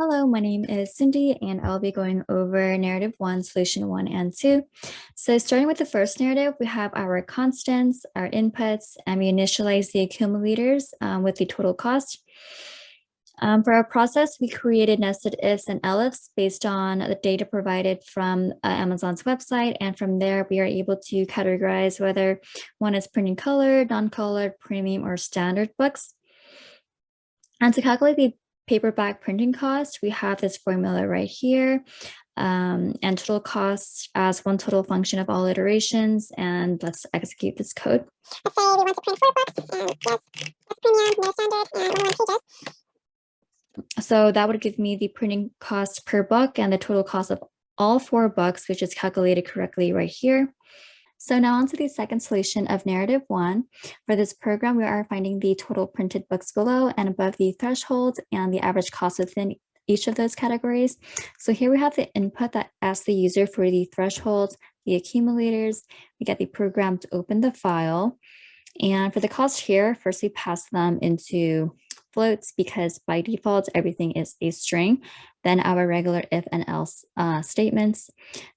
Hello, my name is Cindy, and I'll be going over narrative one, solution one, and two. So starting with the first narrative, we have our constants, our inputs, and we initialize the accumulators with the total cost. For our process, we created nested ifs and elifs based on the data provided from Amazon's website. And from there, we are able to categorize whether one is printing colored, non-colored, premium, or standard books. And to calculate the paperback printing cost, we have this formula right here, and total cost as one total function of all iterations. And let's execute this code. Let's say we want to print 4 books, plus premium, no standard, and 101 pages. So that would give me the printing cost per book and the total cost of all 4 books, which is calculated correctly right here. So now on to the second solution of narrative one. For this program, we are finding the total printed books below and above the threshold and the average cost within each of those categories. So here we have the input that asks the user for the thresholds, the accumulators. We get the program to open the file. And for the cost here, first we pass them into floats because by default, everything is a string. Then our regular if and else statements.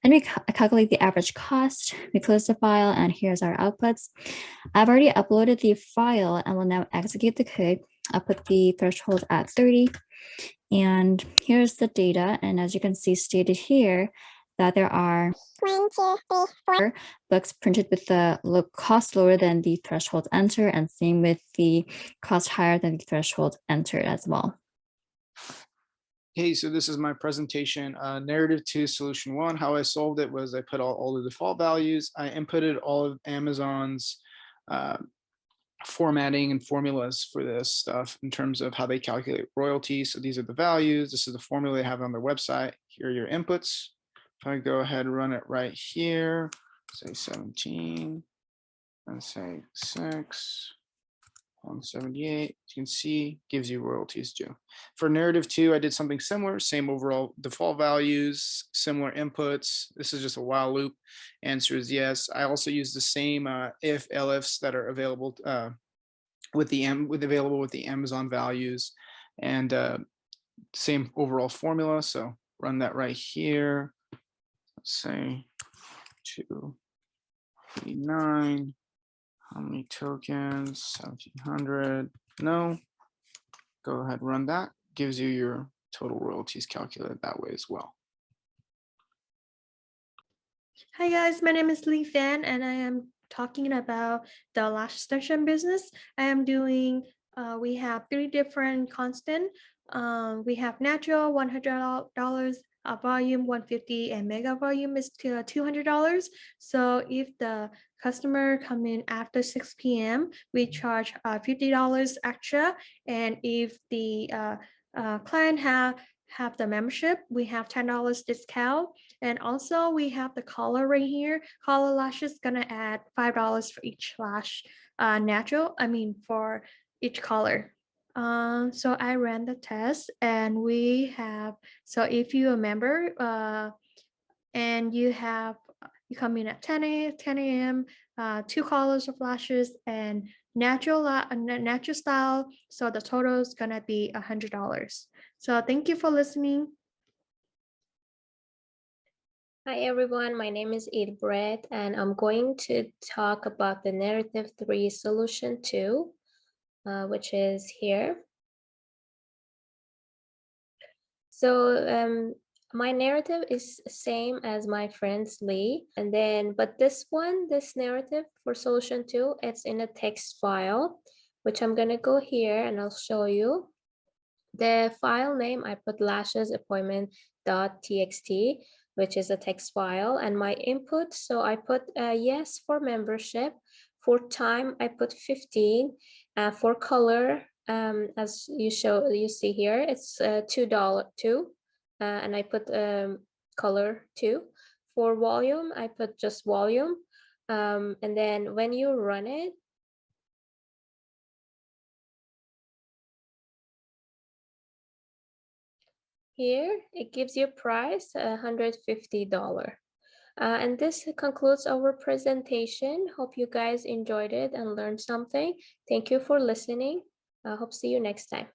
Then we calculate the average cost. We close the file and here's our outputs. I've already uploaded the file and will now execute the code. I'll put the threshold at 30. And here's the data. And as you can see stated here, that there are 1, 2, 3, 4 books printed with the cost lower than the threshold entered, and same with the cost higher than the threshold entered as well. Hey, so this is my presentation, narrative 2, solution 1. How I solved it was I put all the default values. I inputted all of Amazon's formatting and formulas for this stuff in terms of how they calculate royalties. So these are the values. This is the formula they have on their website. Here are your inputs. If I go ahead and run it right here, say 17, and say 6, 178, you can see gives you royalties due. For narrative 2, I did something similar, same overall default values, similar inputs. This is just a while loop. Answer is yes. I also use the same if elifs that are available with the Amazon values, and same overall formula. So run that right here. Let's say 289. How many tokens? 1700. No. Go ahead, run that. Gives you your total royalties calculated that way as well. Hi guys, my name is Lee Fan and I am talking about the lash extension business. I am doing, we have 3 different constant. We have natural, $100, volume 150, and mega volume is $200. So if the customer come in after 6 p.m., we charge $50 extra. And if the client have the membership, we have $10 discount. And also we have the color right here. Color lashes gonna add $5 for each lash, for each color. So I ran the test and we have, so if you're a member and you come in at 10 a.m., 2 colors of lashes and natural style, so the total is gonna be $100. So thank you for listening. Hi everyone, my name is Ed Brett and I'm going to talk about the narrative 3 solution 2, which is here. So my narrative is same as my friend's Lee, and then but this narrative for solution 2, it's in a text file, which I'm gonna go here and I'll show you. The file name, I put lashes appointment.txt, which is a text file, and my input, so I put yes for membership. For time, I put 15. For color, as you see here, it's $2, and I put color 2. For volume, I put just volume, and then when you run it, here, it gives you price $150. And this concludes our presentation. Hope you guys enjoyed it and learned something. Thank you for listening. I hope see you next time.